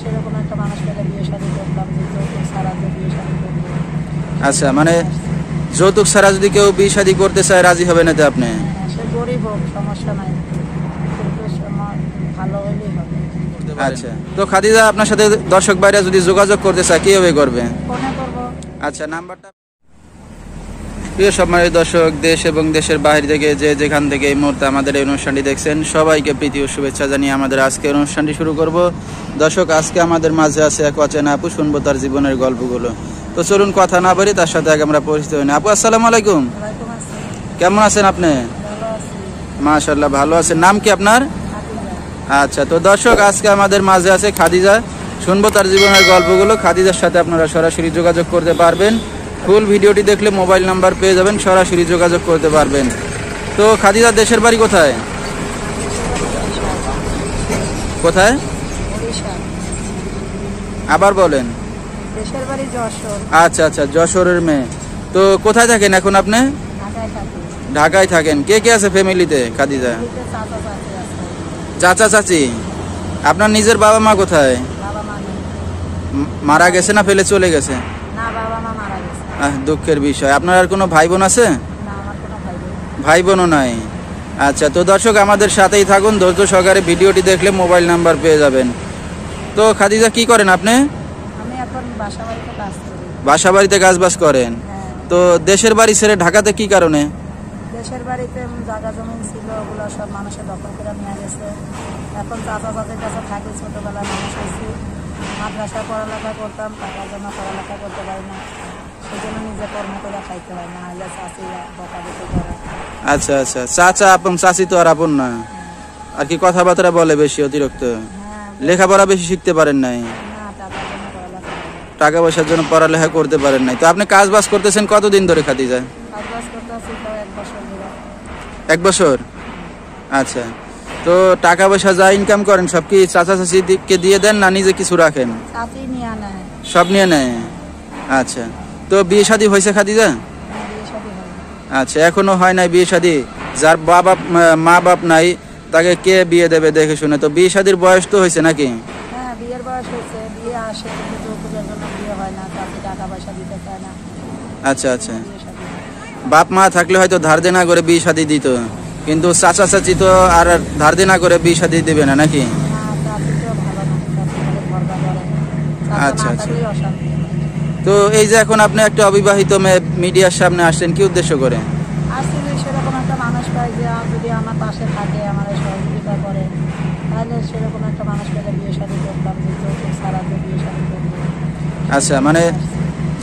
সেরকম একটা মানুষ পেলে বিয়ে শাদী করলাম, যে যৌতুক ছাড়া যে বিয়ে শাদী করবো। আচ্ছা, মানে যৌতুক ছাড়া যদি কেউ বিয়ে শাদী করতে চায় রাজি হবে না তো আপনি? সে গরিব হোক সমস্যা নাই, কিন্তু ভালো হইলেই হবে। আচ্ছা, তো খাদিজা আপনার সাথে দর্শক ভাইরা যদি যোগাযোগ করতে চায় কিভাবে করবে? ফোনে করবো। আচ্ছা, নাম্বারটা। প্রিয় সম্মানিত দর্শক, দেশ এবং দেশের বাইরে থেকে যে যেখান থেকে এই মুহূর্তে আমাদের এই অনুষ্ঠানটি দেখছেন, সবাইকে প্রীতি ও শুভেচ্ছা জানিয়ে আমাদের আজকের অনুষ্ঠানটি শুরু করব। দর্শক, আজকে আমাদের মাঝে আছে এক অচেনা আপু, শুনবো তার জীবনের গল্পগুলো। তো চলুন কথা না বলি, তার সাথে আগে আমরা পরিচিত হই। আপু, আসসালামু আলাইকুম। ওয়ালাইকুম আসসালাম। কেমন আছেন আপনি? ভালো আছি। মাশাআল্লাহ, ভালো আছেন। নাম কি আপনার? খাদিজা। আচ্ছা, তো দর্শক, আজকে আমাদের মাঝে আছে খাদিজা। শুনবো তার জীবনের গল্পগুলো। খাদিজার সাথে আপনারা সরাসরি যোগাযোগ করতে পারবেন। ফুল ভিডিওটি দেখলে মোবাইল নাম্বার পেয়ে যাবেন, সরাসরি যোগাযোগ করতে পারবেন। তো খাদিজা, দেশের বাড়ি কোথায়? কোথায়? ওড়িশা। আবার বলেন। দেশের বাড়ি যশোর। আচ্ছা আচ্ছা, যশোরের মেয়ে। তো কোথায় থাকেন এখন আপনি? ঢাকায় থাকি। ঢাকায় থাকেন। কে কে আছে ফ্যামিলিতে খাদিজা? এদিকে চাচা চাচি আছে। চাচা চাচি। আপনার নিজের বাবা মা কোথায়? বাবা মা নেই। মারা গেছে না ফেলে চলে গেছে? না, বাবা মা মারা গেছে। দুঃখের বিষয়। আপনার আর কোনো ভাই বোন আছে? না, আমার কোনো ভাই বোন নেই। ভাই বোনও নাই। আচ্ছা, তো দর্শক আমাদের সাথেই থাকুন, ধৈর্য সহকারে ভিডিওটি দেখলে মোবাইল নাম্বার পেয়ে যাবেন। তো খাদিজা, কি করেন আপনি? আমি এখন বাসা বাড়িতে কাজ করি। বাসা বাড়িতে কাজবাজ করেন? হ্যাঁ। তো দেশের বাড়ি ছেড়ে ঢাকাতে কি কারণে? দেশের বাড়িতে জায়গা জমি ছিল, ওগুলো সব মানুষের দখল করে নিয়ে গেছে। এখন চাচা চাচির কাছে থাকি, ছোটবেলায় মানুষ হয়েছি। মাদ্রাসায় পড়ালেখা করতাম, টাকার জন্য পড়ালেখা করতে পারি না, সেই জন্য নিজে কর্ম করে খাইতে হয়, না হলে চাচিরা বকাবকি করে। আচ্ছা আচ্ছা, চাচা আপন চাচি তো আর আপন না, আর কি কথাবার্তা বলে বেশি অতিরিক্ত? হ্যাঁ। লেখাপড়া বেশি শিখতে পারেন নাই? না, টাকার জন্য পড়ালেখা করে। টাকা পয়সার জন্য পড়ালেখা করতে পারেন নাই। তো আপনি কাজ বাজ করতেছেন কতদিন ধরে খাদিজা? কাজবাজ করতে আসি তো 1 বছর ধরে। 1 বছর। আচ্ছা, তো টাকা পয়সা যা ইনকাম করেন সব কি চাচা চাচিকে দিয়ে দেন না নিজে কিছু রাখেন? চাচি নিয়ে নেয়। সব নিয়ে নেয়। আচ্ছা, তো বিয়ে শাদী হয়েছে খাদিজা? বিয়ে শাদী হয়। আচ্ছা, এখনো হয় নাই বিয়ে শাদী? যার মা বাপ নাই তাকে কে বিয়ে দেবে দেখে শুনে? তো বিয়ে শাদীর বয়স তো হয়েছে নাকি? হ্যাঁ, বিয়ের বয়স হয়েছে, বিয়ে আসে, কিন্তু যৌতুকের জন্য বিয়ে হয় না, চাচি টাকা পয়সা দিতে চায় না। আচ্ছা আচ্ছা, বিয়ে শাদী হয় না। বাপ মা থাকলে হয়তো ধার দেনা করে বিয়ে শাদী দিত, কিন্তু চাচা চাচি তো আর ধার দেনা করে বিয়ে শাদী দিবে না নাকি? না, চাচি তো ভালো না, চাচি খালি ভরবা করে। চাচা আচ্ছা না আচ্ছা, থাকলেই অশান্তি। তো এই যে এখন আপনি একটা অবিবাহিত মেয়ে মিডিয়ার সামনে আসছেন, কি উদ্দেশ্য করে? আসলে সেরকম একটা মানুষ পাই যে যদি আমার পাশে থাকে, আমার সহযোগিতা করে, তাহলে সেরকম একটা মানুষ পেলে বিয়ে শাদী করলাম, যে যৌতুক ছাড়া যে বিয়ে শাদী করবো। আচ্ছা, মানে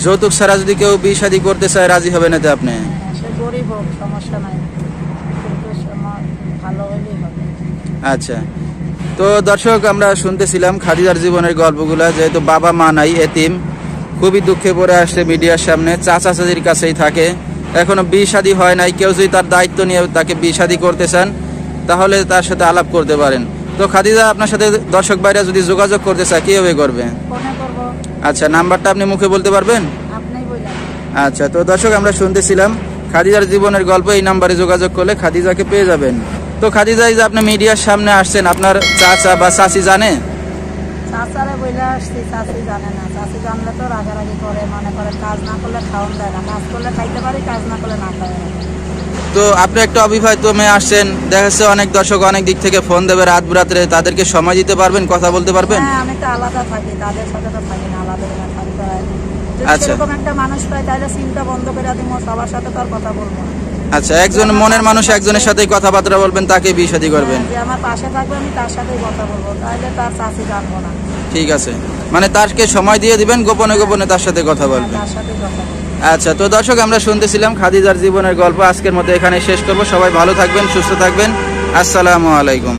যৌতুক ছাড়া যদি কেউ বিয়ে শাদী করতে চায় রাজি হবে না তো আপনি? সে গরিব হোক সমস্যা নাই, কিন্তু ভালো হইলেই হবে। আচ্ছা, তো দর্শক, আমরা শুনতেছিলাম খাদিজার জীবনের গল্পগুলো। যেহেতু বাবা মা নাই, এতিম, খুবই দুঃখে পড়ে আসছে মিডিয়ার সামনে, চাচা চাচির কাছেই থাকে, এখনো বিয়ে শাদী হয় নাই। কেউ যদি তার দায়িত্ব নিয়ে তাকে বিয়ে শাদী করতে চান তাহলে তার সাথে আলাপ করতে পারেন। তো খাদিজা, আপনার সাথে দর্শক ভাইরা যদি যোগাযোগ করতে চায় কিভাবে করবে? ফোনে করবো। আচ্ছা, নাম্বারটা আপনি মুখে বলতে পারবেন? আপনিই বললেন। আচ্ছা, তো দর্শক, আমরা শুনতেছিলাম খাদিজার জীবনের গল্প। এই নাম্বারে যোগাযোগ করলে খাদিজাকে পেয়ে যাবেন। তো খাদিজা, এই যে আপনি মিডিয়ার সামনে আসছেন, আপনার চাচা বা চাচি জানে? চাচারে বইলে আসছি, চাচি জানে না। চাচি জানলে তো রাগারাগি করে, মনে করে কাজ না করলে খাওয়ান দেয় না, কাজ করলে খাইতে পারি, কাজ না করলে না খাওয়া। তো আপনি একটা অবিবাহিত মেয়ে আসছেন, দেখা যাচ্ছে অনেক দর্শক অনেক দিক থেকে ফোন দেবে রাত বিরাত্রে, তাদেরকে সময় দিতে পারবেন, কথা বলতে পারবেন? হ্যাঁ, আমি তো আলাদা থাকি, তাদের সাথে তো থাকি না, আলাদা করে থাকতে হয়। যদি আচ্ছা। সেরকম একটা মানুষ পাই তাহলে চিন্তা বন্ধ করে দিব, সবার সাথে তো আর কথা বলবো না। আচ্ছা, একজন মনের মানুষ একজনের সাথেই কথাবার্তা বলবেন, তাকে বিয়ে শাদী করবেন? যে আমার পাশে থাকবে আমি তার সাথেই কথা বলবো, তাহলে তার চাচি জানবো না। ঠিক আছে, মানে তাকে সময় দিয়ে দিবেন, গোপনে গোপনে তার সাথে কথা বলবেন। তার সাথেই কথা বলবো। আচ্ছা, তো দর্শক, আমরা শুনতেছিলাম খাদিজার জীবনের গল্প। আজকের মতো এখানে শেষ করব। সবাই ভালো থাকবেন, সুস্থ থাকবেন। আসসালামু আলাইকুম।